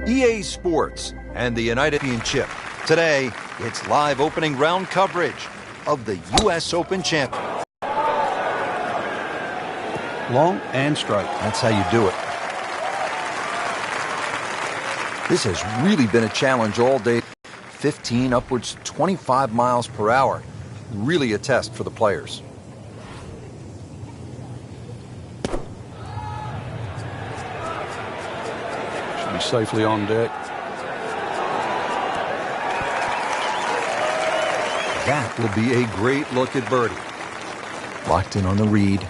EA Sports and the United Championship. Today, it's live opening round coverage of the U.S. Open Championship. Long and straight. That's how you do it. This has really been a challenge all day. 15 upwards 25 miles per hour. Really a test for the players. Should be safely on deck. That will be a great look at birdie. Locked in on the read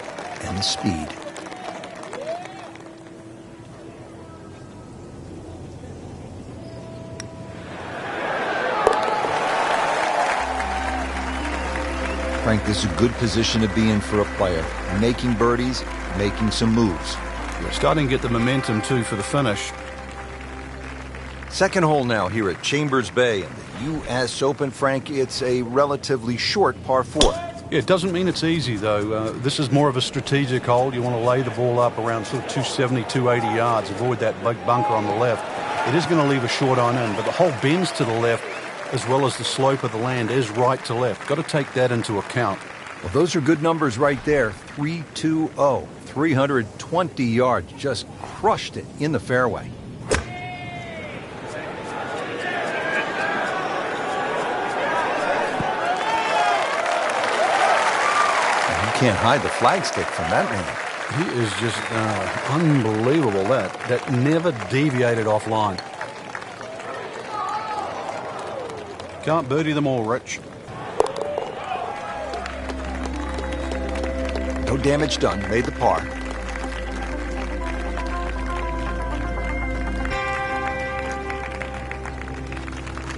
and the speed. Frank, this is a good position to be in for a player. Making birdies, making some moves. We're starting to get the momentum, too, for the finish. Second hole now here at Chambers Bay in the U.S. Open, Frank. It's a relatively short par 4. Yeah, it doesn't mean it's easy, though. This is more of a strategic hole. You want to lay the ball up around sort of 270, 280 yards. Avoid that big bunker on the left. It is going to leave a short iron in, but the hole bends to the left as well as the slope of the land is right to left. Got to take that into account. Well, those are good numbers right there. 320, 320 yards. Just crushed it in the fairway. Can't hide the flagstick from that man. He is just unbelievable. That never deviated offline. Can't birdie them all, Rich. No damage done. Made the par.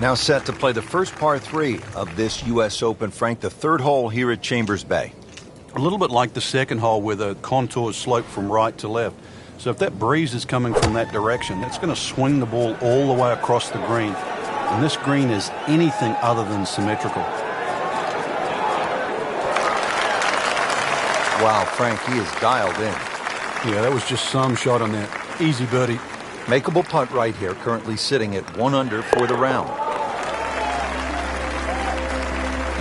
Now set to play the first par 3 of this U.S. Open, Frank. The third hole here at Chambers Bay. A little bit like the second hole where the contours slope from right to left. So if that breeze is coming from that direction, that's going to swing the ball all the way across the green. And this green is anything other than symmetrical. Wow, Frank, he is dialed in. Yeah, that was just some shot on that. Easy birdie. Makeable putt right here, currently sitting at 1 under for the round.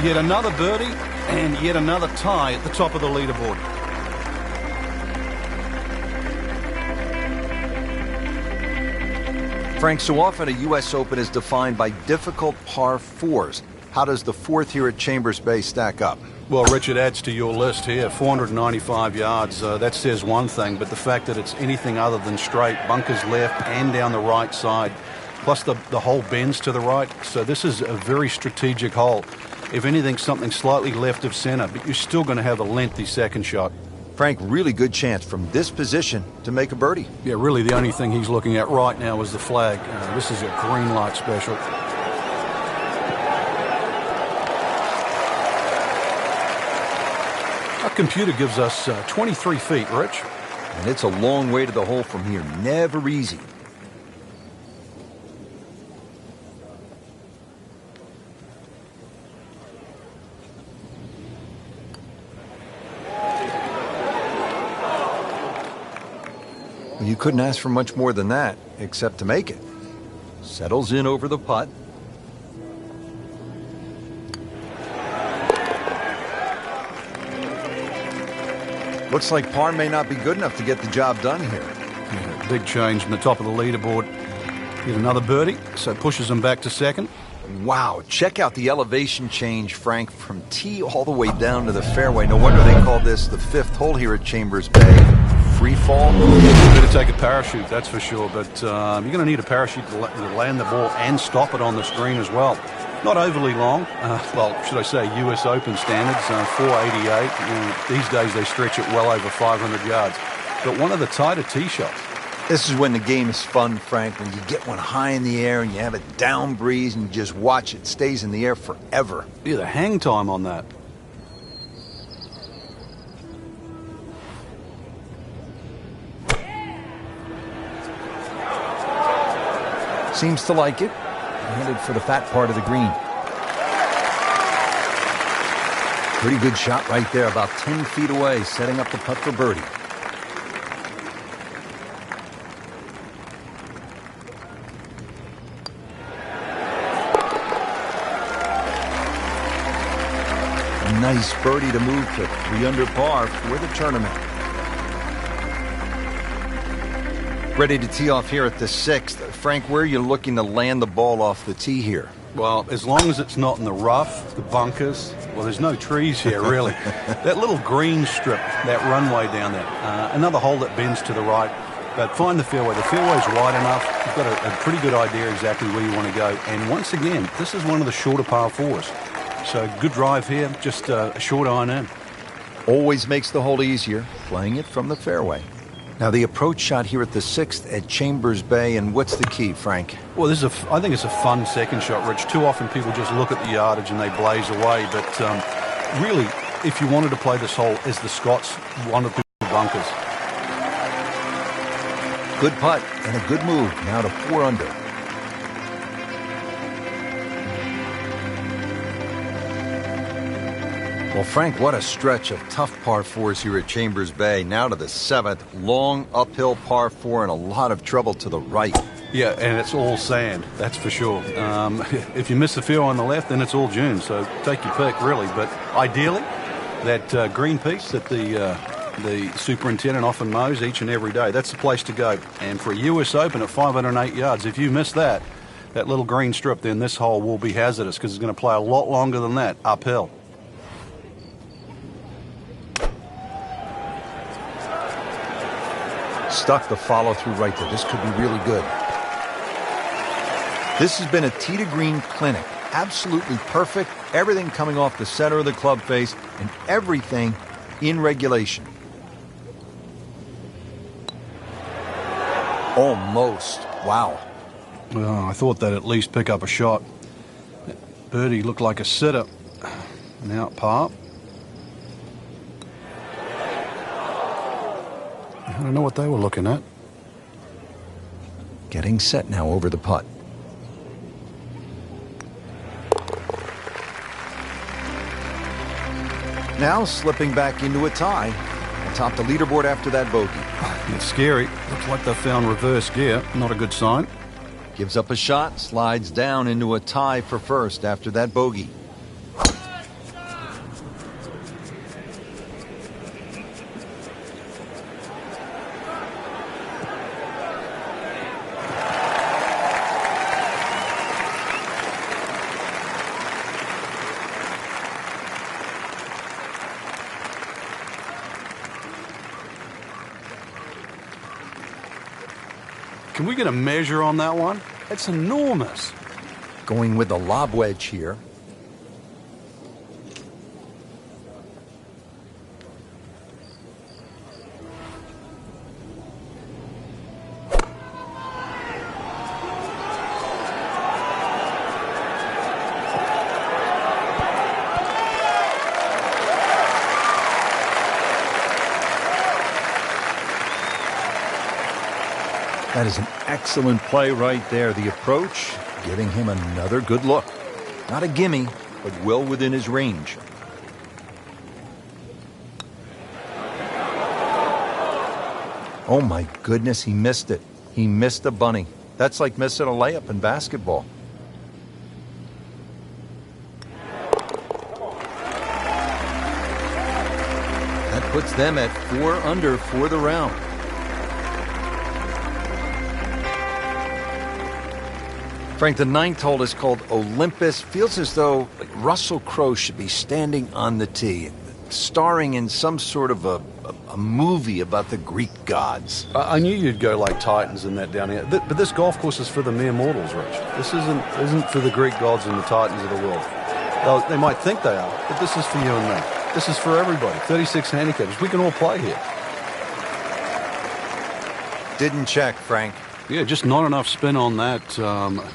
Yet another birdie. And yet another tie at the top of the leaderboard. Frank, so often a U.S. Open is defined by difficult par 4s. How does the fourth here at Chambers Bay stack up? Well, Richard, adds to your list here. 495 yards, that says one thing, but the fact that it's anything other than straight, bunkers left and down the right side, plus the hole bends to the right, so this is a very strategic hole. If anything, something slightly left of center, but you're still going to have a lengthy second shot. Frank, really good chance from this position to make a birdie. Yeah, really the only thing he's looking at right now is the flag. This is a green light special. Our computer gives us 23 feet, Rich. And it's a long way to the hole from here. Never easy. You couldn't ask for much more than that, except to make it. Settles in over the putt. Looks like par may not be good enough to get the job done here. Yeah, big change from the top of the leaderboard. Get another birdie, so pushes him back to second. Wow, check out the elevation change, Frank, from tee all the way down to the fairway. No wonder they call this the fifth hole here at Chambers Bay. Free fall. You better take a parachute, that's for sure, but you're going to need a parachute to land the ball and stop it on the screen as well. Not overly long, well, should I say U.S. Open standards, 488. These days they stretch it well over 500 yards. But one of the tighter tee shots. This is when the game is fun, Frank, when you get one high in the air and you have a down breeze and you just watch it. Stays in the air forever. Yeah, the hang time on that. Seems to like it. Headed for the fat part of the green. Pretty good shot right there, about 10 feet away, setting up the putt for birdie. Nice birdie to move to 3 under par for the tournament. Ready to tee off here at the 6th. Frank, where are you looking to land the ball off the tee here? Well, as long as it's not in the rough, the bunkers, well, there's no trees here, really. That little green strip, that runway down there, another hole that bends to the right. But find the fairway. The fairway's wide enough. You've got a pretty good idea exactly where you want to go. And once again, this is one of the shorter par 4s. So good drive here, just a short iron in. Always makes the hole easier, playing it from the fairway. Now the approach shot here at the 6th at Chambers Bay, and what's the key, Frank? Well, I think it's a fun second shot, Rich. Too often people just look at the yardage and they blaze away. But really, if you wanted to play this hole, as the Scots wanted to bunkers. Good putt and a good move now to 4 under. Well, Frank, what a stretch of tough par 4s here at Chambers Bay. Now to the 7th, long uphill par 4 and a lot of trouble to the right. Yeah, and it's all sand, that's for sure. If you miss the fairway on the left, then it's all dunes, so take your pick, really. But ideally, that green piece that the superintendent often mows each and every day, that's the place to go. And for a US Open at 508 yards, if you miss that little green strip, then this hole will be hazardous because it's going to play a lot longer than that uphill. Stuck the follow through right there. This could be really good. This has been a tee to green clinic. Absolutely perfect. Everything coming off the center of the club face and everything in regulation. Almost. Wow. Well, I thought they'd at least pick up a shot. Birdie looked like a sitter. Now at par. I don't know what they were looking at. Getting set now over the putt. Now slipping back into a tie atop the leaderboard after that bogey. It's scary. Looks like they found reverse gear. Not a good sign. Gives up a shot, slides down into a tie for first after that bogey. Can we get a measure on that one? It's enormous. Going with the lob wedge here. That is an excellent play right there. The approach, giving him another good look. Not a gimme, but well within his range. Oh my goodness, he missed it. He missed the bunny. That's like missing a layup in basketball. That puts them at 4 under for the round. Frank, the 9th hole is called Olympus. Feels as though Russell Crowe should be standing on the tee, starring in some sort of a movie about the Greek gods. I knew you'd go like Titans and that down here. But this golf course is for the mere mortals, Rich. This isn't for the Greek gods and the Titans of the world. They might think they are, but this is for you and me. This is for everybody. 36 handicappers. We can all play here. Didn't check, Frank. Yeah, just not enough spin on that,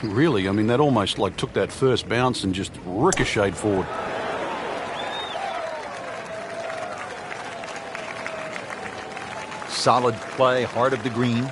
really. I mean, that almost like took that first bounce and just ricocheted forward. Solid play, heart of the green.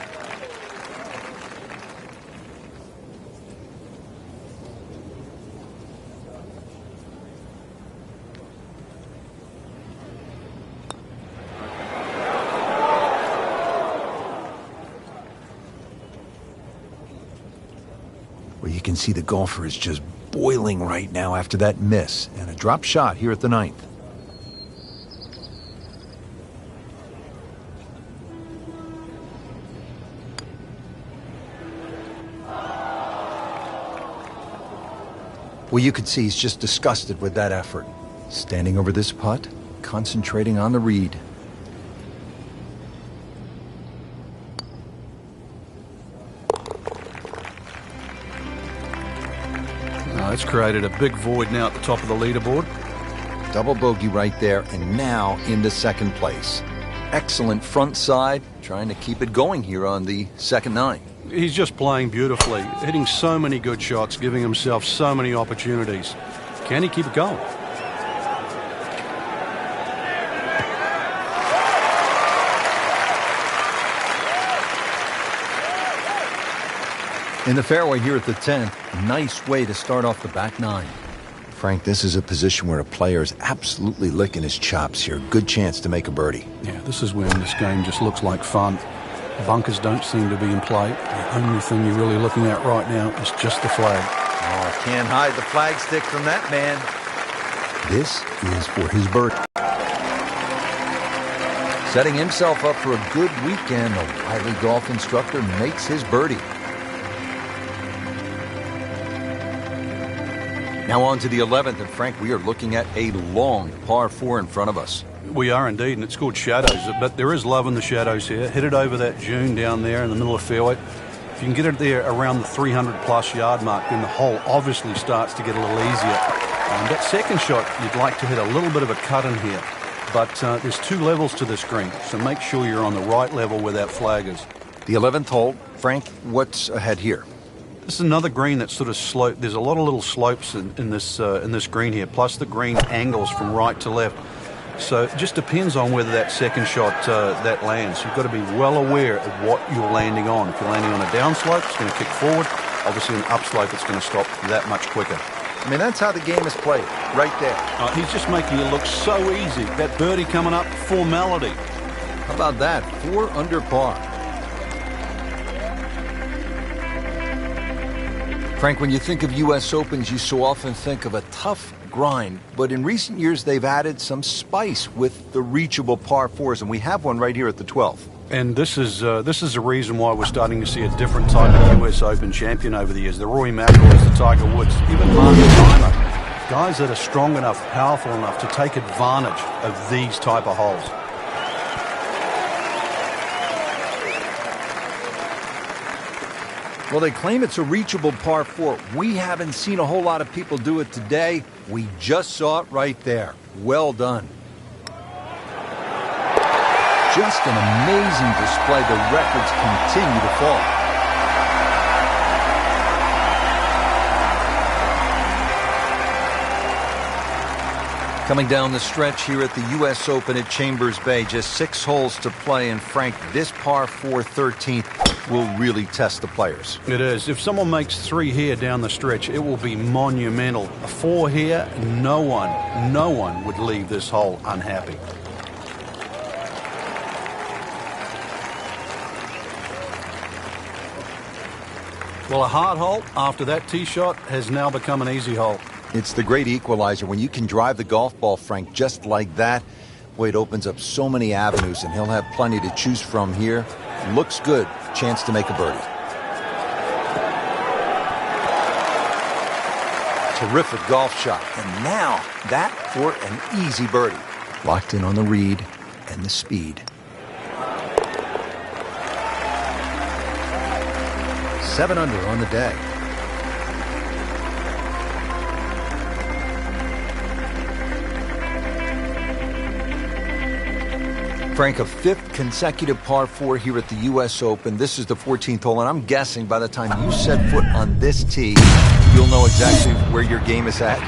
Well, you can see the golfer is just boiling right now after that miss and a drop shot here at the 9th. Well, you could see he's just disgusted with that effort. Standing over this putt, concentrating on the read. It's created a big void now at the top of the leaderboard. Double bogey right there, and now into second place. Excellent front side, trying to keep it going here on the second nine. He's just playing beautifully, hitting so many good shots, giving himself so many opportunities. Can he keep it going? In the fairway here at the 10th, nice way to start off the back nine. Frank, this is a position where a player is absolutely licking his chops here. Good chance to make a birdie. Yeah, this is when this game just looks like fun. Bunkers don't seem to be in play. The only thing you're really looking at right now is just the flag. Oh, can't hide the flag stick from that man. This is for his birdie. Setting himself up for a good weekend, the wily golf instructor makes his birdie. Now on to the 11th, and Frank, we are looking at a long par 4 in front of us. We are indeed, and it's called shadows, but there is love in the shadows here. Hit it over that dune down there in the middle of the fairway. If you can get it there around the 300-plus yard mark, then the hole obviously starts to get a little easier. That second shot, you'd like to hit a little bit of a cut in here, but there's two levels to this green, so make sure you're on the right level where that flag is. The 11th hole, Frank, what's ahead here? This is another green that's sort of sloped. There's a lot of little slopes in this green here, plus the green angles from right to left. So it just depends on whether that second shot that lands. You've got to be well aware of what you're landing on. If you're landing on a down slope, it's going to kick forward. Obviously, an upslope, it's going to stop that much quicker. I mean, that's how the game is played, right there. He's just making it look so easy. That birdie coming up, formality. How about that? 4 under par. Frank, when you think of U.S. Opens, you so often think of a tough grind, but in recent years they've added some spice with the reachable par 4s, and we have one right here at the 12th. And this is the reason why we're starting to see a different type of U.S. Open champion over the years. The Rory McIlroys, the Tiger Woods, even Mark Timer. Guys that are strong enough, powerful enough to take advantage of these type of holes. Well, they claim it's a reachable par 4. We haven't seen a whole lot of people do it today. We just saw it right there. Well done. Just an amazing display. The records continue to fall. Coming down the stretch here at the U.S. Open at Chambers Bay, just 6 holes to play, and Frank, this par 4 13th will really test the players. It is. If someone makes 3 here down the stretch, it will be monumental. A 4 here, no one would leave this hole unhappy. Well, a hard hole after that tee shot has now become an easy hole. It's the great equalizer. When you can drive the golf ball, Frank, just like that, boy, it opens up so many avenues, and he'll have plenty to choose from here. Looks good. Chance to make a birdie. Terrific golf shot. And now that for an easy birdie. Locked in on the read and the speed. 7 under on the day. Frank, a 5th consecutive par 4 here at the U.S. Open. This is the 14th hole, and I'm guessing by the time you set foot on this tee, you'll know exactly where your game is at.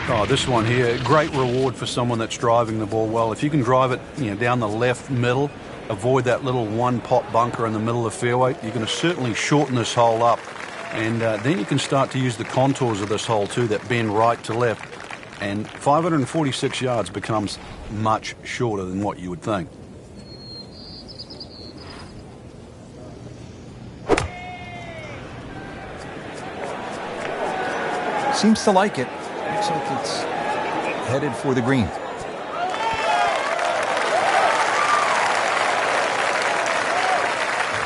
Oh, this one here, great reward for someone that's driving the ball well. If you can drive it, down the left middle, avoid that little one-pot bunker in the middle of the fairway, you're going to certainly shorten this hole up. And then you can start to use the contours of this hole, too, that bend right to left. And 546 yards becomes much shorter than what you would think. Seems to like it. Looks like it's headed for the green.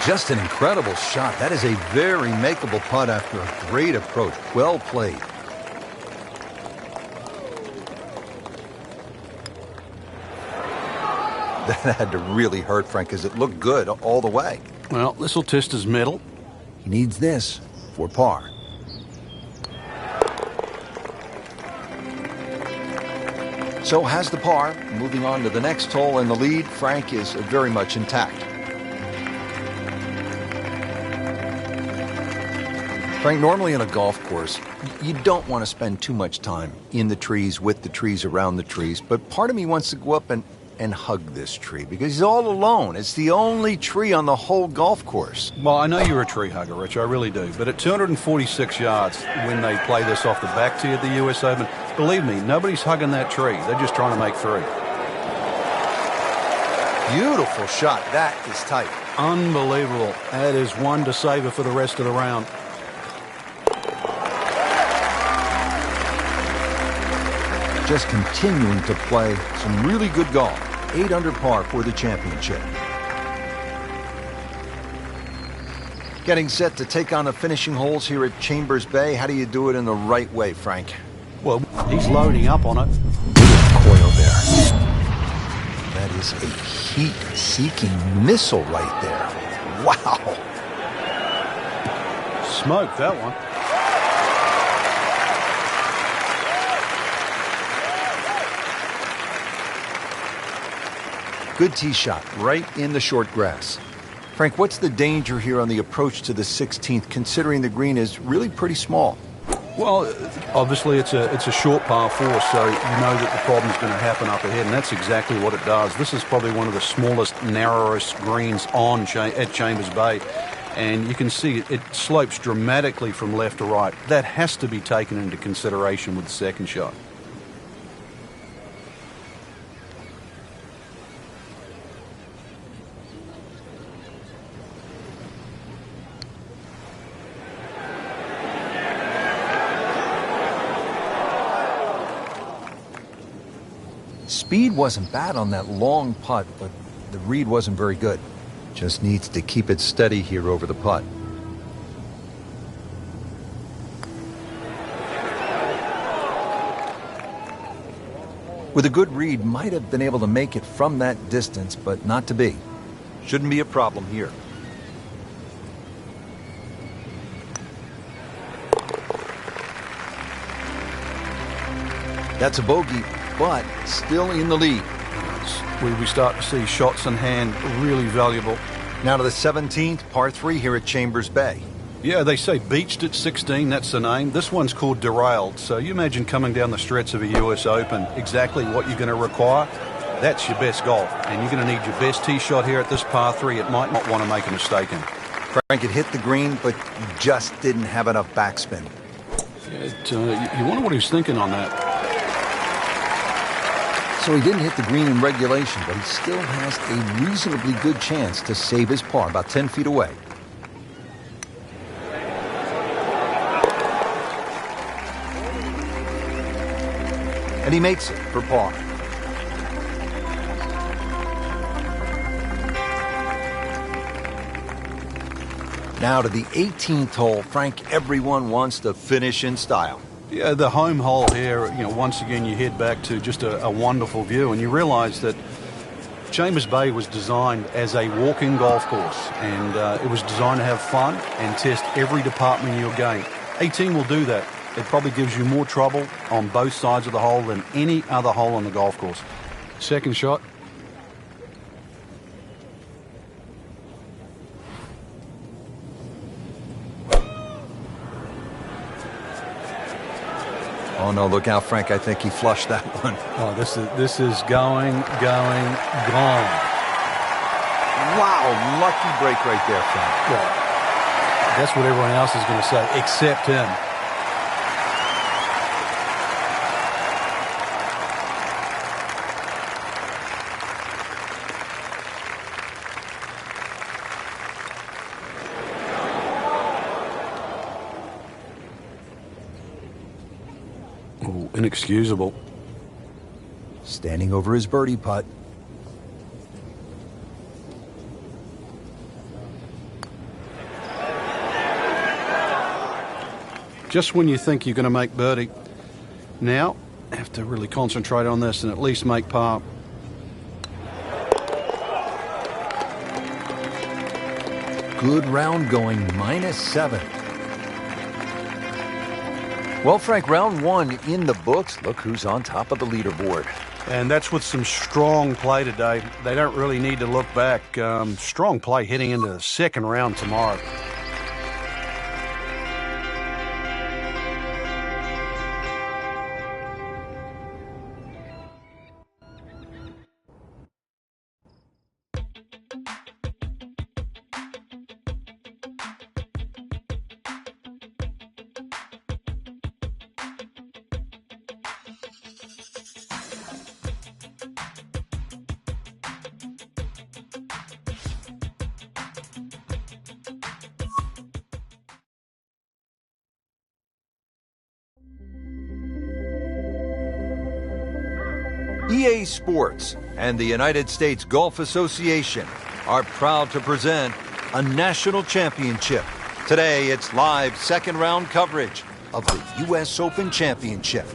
Just an incredible shot. That is a very makeable putt after a great approach. Well played. That had to really hurt, Frank, because it looked good all the way. Well, this will test his mettle. He needs this for par. So has the par. Moving on to the next hole, and the lead, Frank, is very much intact. Frank, normally in a golf course, you don't want to spend too much time in the trees, with the trees, around the trees, but part of me wants to go up and hug this tree because he's all alone. It's the only tree on the whole golf course. Well, I know you're a tree hugger, Rich, I really do. But at 246 yards, when they play this off the back tee at the US Open, believe me, nobody's hugging that tree. They're just trying to make three. Beautiful shot. That is tight. Unbelievable. That is one to savor for the rest of the round. Just continuing to play some really good golf. 8 under par for the championship. Getting set to take on the finishing holes here at Chambers Bay. How do you do it in the right way, Frank? Well, he's loading up on it. Coil there. That is a heat-seeking missile right there. Wow. Smoked that one. Good tee shot, right in the short grass. Frank, what's the danger here on the approach to the 16th, considering the green is really pretty small? Well, obviously it's a short par 4, so you know that the problem's going to happen up ahead, and that's exactly what it does. This is probably one of the smallest, narrowest greens at Chambers Bay, and you can see it slopes dramatically from left to right. That has to be taken into consideration with the second shot. Speed wasn't bad on that long putt, but the read wasn't very good. Just needs to keep it steady here over the putt. With a good read, might have been able to make it from that distance, but not to be. Shouldn't be a problem here. That's a bogey, but still in the lead. We start to see shots in hand really valuable. Now to the 17th, par 3 here at Chambers Bay. Yeah, they say beached at 16, that's the name. This one's called derailed. So you imagine coming down the stretch of a US Open, exactly what you're going to require. That's your best golf, and you're going to need your best tee shot here at this par 3. It might not want to make a mistake in. Frank had hit the green, but just didn't have enough backspin. You wonder what he was thinking on that. So he didn't hit the green in regulation, but he still has a reasonably good chance to save his par, about 10 feet away. And he makes it for par. Now to the 18th hole. Frank, everyone wants to finish in style. Yeah, the home hole here, once again you head back to just a wonderful view, and you realize that Chambers Bay was designed as a walk-in golf course, and it was designed to have fun and test every department of your game. 18 will do that. It probably gives you more trouble on both sides of the hole than any other hole on the golf course. Second shot. Oh, no, look out, Frank. I think he flushed that one. Oh, this is going, gone. Wow, lucky break right there, Frank. Well, that's what everyone else is going to say, except him. Oh, inexcusable. Standing over his birdie putt. Just when you think you're going to make birdie, now have to really concentrate on this and at least make par. Good round going, -7. Well, Frank, round 1 in the books. Look who's on top of the leaderboard. And that's with some strong play today. They don't really need to look back. Strong play heading into the second round tomorrow. EA Sports and the United States Golf Association are proud to present a national championship. Today, it's live second round coverage of the U.S. Open Championship.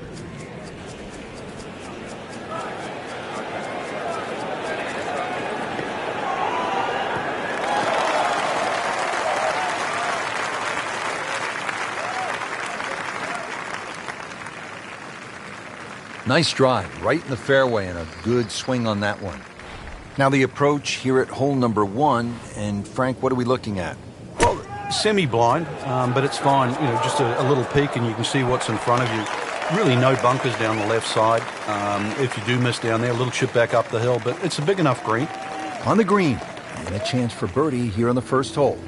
Nice drive, right in the fairway, and a good swing on that one. Now the approach here at hole number 1, and Frank, what are we looking at? Well, semi-blind, but it's fine. You know, just a little peek and you can see what's in front of you. Really no bunkers down the left side. If you do miss down there, a little chip back up the hill, but it's a big enough green. On the green, and a chance for birdie here on the first hole.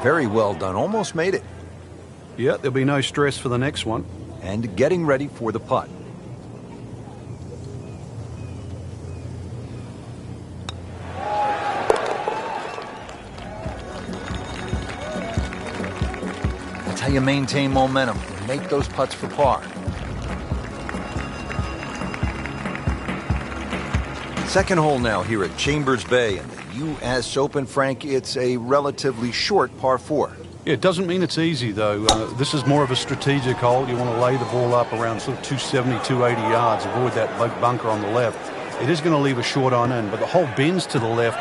Very well done. Almost made it. Yeah, there'll be no stress for the next one. And getting ready for the putt. That's how you maintain momentum and make those putts for par. Second hole now here at Chambers Bay in the U.S. Open. Frank, it's a relatively short par 4. Yeah, it doesn't mean it's easy, though. This is more of a strategic hole. You want to lay the ball up around sort of 270, 280 yards, avoid that big bunker on the left. It is going to leave a short iron in, but the hole bends to the left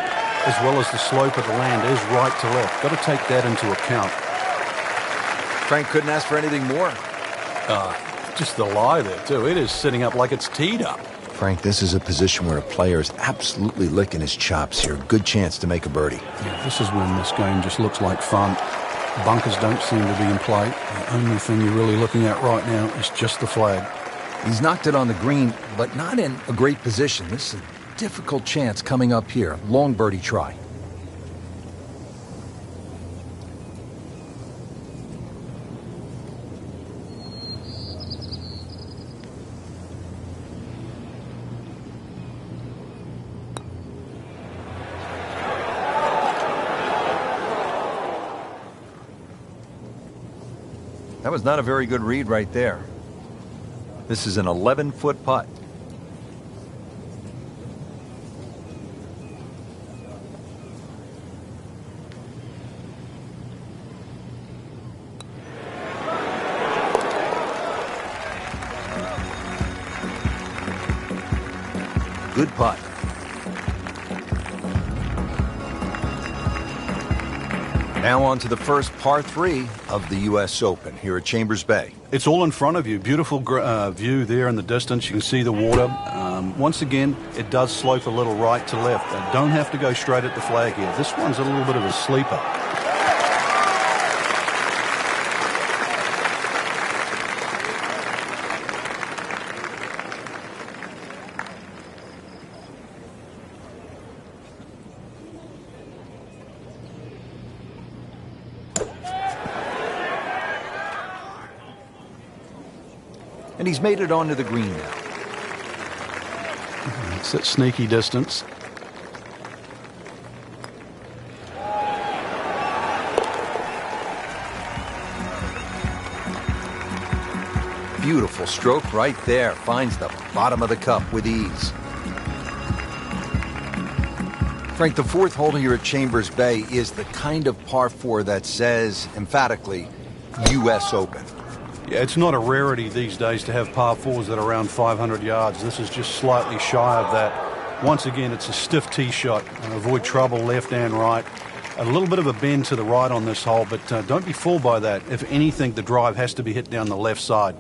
as well as the slope of the land is right to left. Got to take that into account. Frank couldn't ask for anything more. Just the lie there, too. It is sitting up like it's teed up. Frank, this is a position where a player is absolutely licking his chops here. Good chance to make a birdie. Yeah, this is when this game just looks like fun. Bunkers don't seem to be in play. The only thing you're really looking at right now is just the flag. He's knocked it on the green, but not in a great position. This is a difficult chance coming up here. Long birdie try. That was not a very good read right there. This is an 11-foot putt. Good putt. Now on to the first par 3 of the U.S. Open here at Chambers Bay. It's all in front of you. Beautiful view there in the distance. You can see the water. Once again, it does slope a little right to left. Don't have to go straight at the flag here. This one's a little bit of a sleeper. And he's made it onto the green now. It's that sneaky distance. Beautiful stroke right there. Finds the bottom of the cup with ease. Frank, the fourth hole here at Chambers Bay is the kind of par 4 that says, emphatically, U.S. Open. Yeah, it's not a rarity these days to have par 4s that are around 500 yards. This is just slightly shy of that. Once again, it's a stiff tee shot. Avoid trouble left and right. A little bit of a bend to the right on this hole, but don't be fooled by that. If anything, the drive has to be hit down the left side.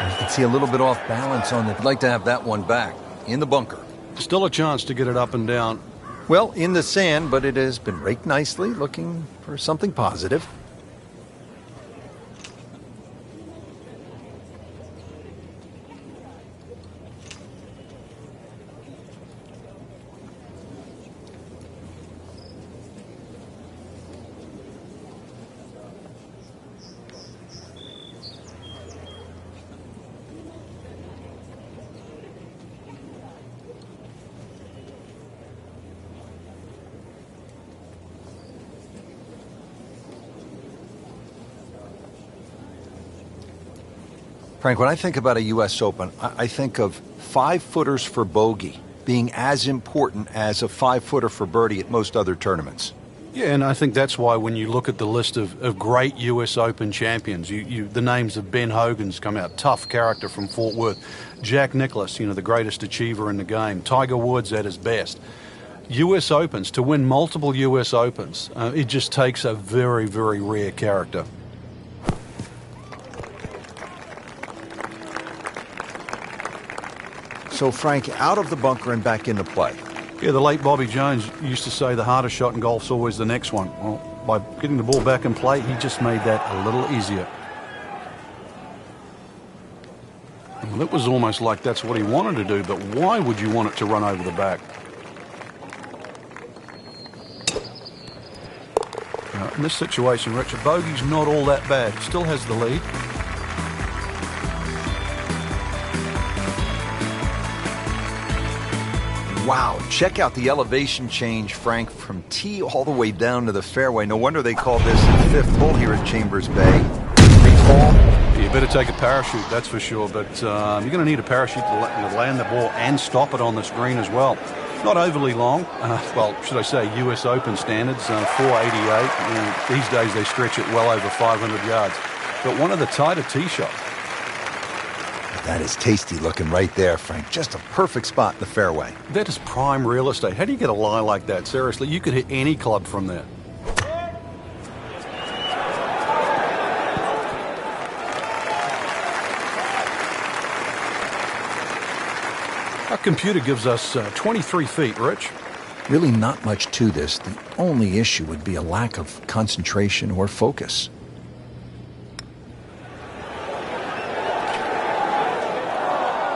You can see a little bit off balance on it. I'd like to have that one back in the bunker. Still a chance to get it up and down. Well, in the sand, but it has been raked nicely, looking for something positive. Frank, when I think about a U.S. Open, I think of 5-footers for bogey being as important as a 5-footer for birdie at most other tournaments. Yeah, and I think that's why when you look at the list of great U.S. Open champions, the names of Ben Hogan's come out, tough character from Fort Worth. Jack Nicklaus, the greatest achiever in the game. Tiger Woods at his best. U.S. Opens, to win multiple U.S. Opens, it just takes a very, very rare character. So, Frank, out of the bunker and back into play. Yeah, the late Bobby Jones used to say the hardest shot in golf's always the next one. Well, by getting the ball back in play, he just made that a little easier. Well, it was almost like that's what he wanted to do, but why would you want it to run over the back? Now, in this situation, Richard, bogey's not all that bad. Still has the lead. Wow, check out the elevation change, Frank, from tee all the way down to the fairway. No wonder they call this the fifth hole here at Chambers Bay. Free fall. You better take a parachute, that's for sure, but you're going to need a parachute to land the ball and stop it on this green as well. Not overly long, well, should I say U.S. Open standards, 488. These days they stretch it well over 500 yards. But one of the tighter tee shots. That is tasty looking right there, Frank. Just a perfect spot in the fairway. That is prime real estate. How do you get a lie like that? Seriously, you could hit any club from there. Our computer gives us 23 feet, Rich. Really not much to this. The only issue would be a lack of concentration or focus.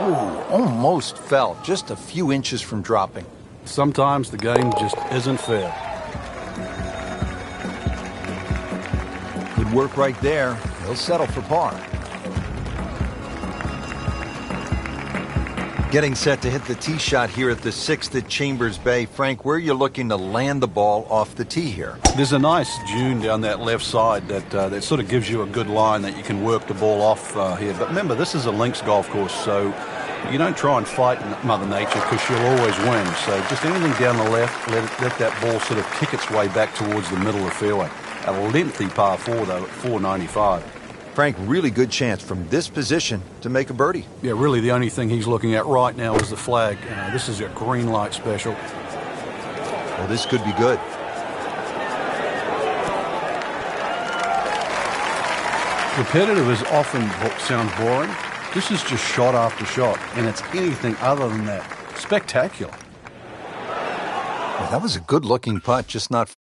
Ooh, almost fell. Just a few inches from dropping. Sometimes the game just isn't fair. Good work right there. He'll settle for par. Getting set to hit the tee shot here at the 6th at Chambers Bay. Frank, where are you looking to land the ball off the tee here? There's a nice dune down that left side that sort of gives you a good line that you can work the ball off here. But remember, this is a links golf course, so you don't try and fight Mother Nature because she'll always win. So just anything down the left, let that ball sort of kick its way back towards the middle of the fairway. A lengthy par 4, though, at 495. Frank, really good chance from this position to make a birdie. Yeah, really the only thing he's looking at right now is the flag. This is a green light special. Well, this could be good. Repetitive is often sounds boring. This is just shot after shot, and it's anything other than that. Spectacular. Well, that was a good-looking putt, just not